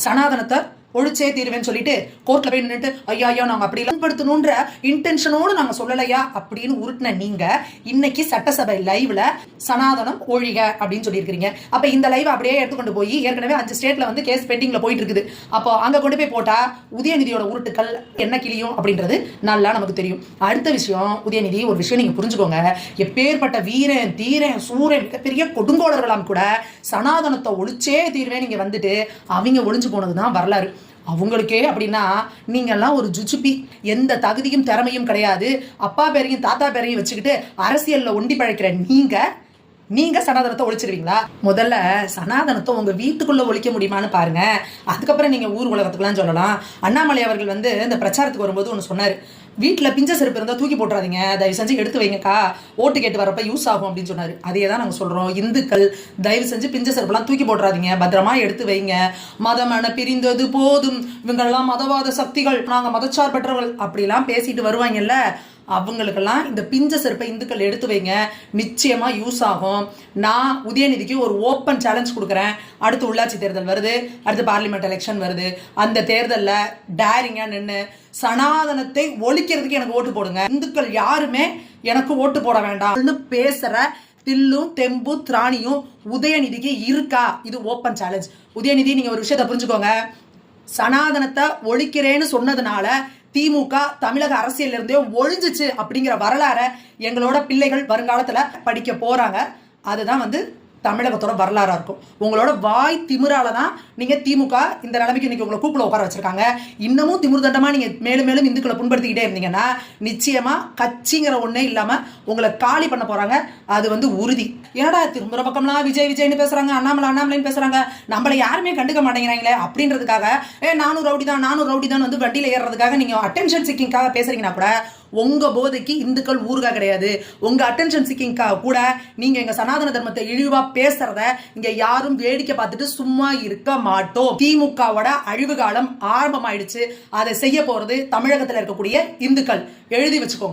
சனாதனத்தை ஒழிச்சே தீர்வேன்னு சொல்லிட்டு கோர்ட்ல போய் நின்றுட்டு ஐயா நாங்க அப்படி படுத்தணும்ன்ற இன்டென்ஷனோடு நாங்க சொல்லலையா அப்படின்னு உருட்டின நீங்க இன்னைக்கு சட்டசபை லைவ்ல சனாதனம் ஒழிக அப்படின்னு சொல்லியிருக்கீங்க. அப்ப இந்த லைவ் அப்படியே எடுத்துக்கொண்டு போய் ஏற்கனவே 5 ஸ்டேட்ல வந்து கேஸ் பெண்டிங்ல போயிட்டு இருக்குது. அப்போ அங்க கொண்டு போய் போட்டா உதயநிதியோட உருட்டுக்கள் என்ன கிளியும் அப்படின்றது நல்லா நமக்கு தெரியும். அடுத்த விஷயம், உதயநிதி ஒரு விஷயம் நீங்க புரிஞ்சுக்கோங்க. எப்பேற்பட்ட வீரன் தீரன் சூரன் மிகப்பெரிய கொடுங்கோளர்களாம் கூட சனாதனத்தை ஒழிச்சே தீர்வேன் நீங்க வந்துட்டு அவங்க ஒழிஞ்சு போனதுதான் வரலாறு. அவங்களுக்கே அப்படின்னா நீங்கெல்லாம் ஒரு ஜுச்சுப்பி, எந்த தகுதியும் திறமையும் கிடையாது. அப்பா பேரையும் தாத்தா பேரையும் வச்சுக்கிட்டு அரசியல்ல ஒண்டி பழைக்கிற நீங்க சனாதனத்தை ஒழிச்சிருவீங்களா? முதல்ல சனாதனத்தை உங்க வீட்டுக்குள்ள ஒழிக்க முடியுமான்னு பாருங்க. அதுக்கப்புறம் நீங்க ஊர் உலகத்துக்குலாம் சொல்லலாம். அண்ணாமலை அவர்கள் வந்து இந்த பிரச்சாரத்துக்கு வரும்போது ஒன்று சொன்னாரு, வீட்டில் பிஞ்ச செருப்பு இருந்தால் தூக்கி போட்டுறாதீங்க, தயவு செஞ்சு எடுத்து வைங்கக்கா, ஓட்டு கேட்டு வரப்ப யூஸ் ஆகும் அப்படின்னு சொன்னாரு. அதே தான் நாங்கள் சொல்றோம். இந்துக்கள் தயவு செஞ்சு பிஞ்ச செருப்பெல்லாம் தூக்கி போட்டுறாதீங்க, பத்திரமா எடுத்து வைங்க. மதமென பிரிந்தது போதும், இவங்கெல்லாம் மதவாத சக்திகள், நாங்கள் மதச்சார்பற்றவர்கள் அப்படிலாம் பேசிட்டு வருவாங்கல்ல, அவங்களுக்கெல்லாம் இந்த பிஞ்ச செருப்பை இந்துக்கள் எடுத்து வைங்க, நிச்சயமா யூஸ் ஆகும். நான் உதயநிதிக்கு ஒரு ஓப்பன் சேலஞ்ச் கொடுக்குறேன். அடுத்து உள்ளாட்சி தேர்தல் வருது, அடுத்து பார்லிமெண்ட் எலெக்ஷன் வருது. அந்த தேர்தலில் டேரிங்கா நின்று சனாதனத்தை ஒழிக்கிறதுக்கு எனக்கு ஓட்டு போடுங்க. இந்துக்கள் யாருமே எனக்கு ஓட்டு போட வேண்டாம்னு பேசுற தில்லும் தெம்பு திராணியும் உதயநிதிக்கு இருக்கா? இது ஓப்பன் சேலஞ்ச். உதயநிதி, நீங்க ஒரு விஷயத்தை புரிஞ்சுக்கோங்க. சனாதனத்தை ஒழிக்கிறேன்னு சொன்னதுனால திமுக தமிழக அரசியல் இருந்தே ஒழிஞ்சிச்சு அப்படிங்கிற வரலாற எங்களோட பிள்ளைகள் வருங்காலத்துல படிக்க போறாங்க. அதுதான் வந்து தமிழகத்தோட வரலாறா இருக்கும். உங்களோட வாய் திமிரால தான் நீங்க திமுக இந்த நிலைமைக்கு இன்னைக்கு உங்களை கூப்பிட உட்கார வச்சிருக்காங்க. இன்னமும் திமிர் தண்டமா நீங்க மேலும் மேலும் இந்துக்களை புண்படுத்திக்கிட்டே இருந்தீங்கன்னா நிச்சயமா கட்சிங்கிற ஒன்னே இல்லாம உங்களை காலி பண்ண போறாங்க. அது வந்து உறுதி. என்னடா திரும்புற பக்கம்லாம் விஜய்னு பேசுறாங்க, அண்ணாமலைன்னு பேசுறாங்க, நம்மளை யாருமே கண்டுக்க மாட்டேங்கிறாங்களே அப்படின்றதுக்காக நானும் ரவுடி தான் வந்து வண்டியில ஏறுறதுக்காக நீங்க அட்டென்ஷன் சிக்கிங்காக பேசுறீங்கன்னா கூட உங்க போதைக்கு இந்துக்கள் ஊருகா கிடையாது. உங்க அட்டென்ஷன் சிக்கிங்காக கூட நீங்க எங்க சனாதன தர்மத்தை இழிவா பேசுறத இங்க யாரும் வேடிக்கை பார்த்துட்டு சும்மா இருக்க மாட்டோம். திமுகவோட அழிவு காலம் ஆரம்பமாயிடுச்சு. அதை செய்ய போறது தமிழகத்தில் இருக்கக்கூடிய இந்துக்கள். எழுதி வச்சுக்கோங்க.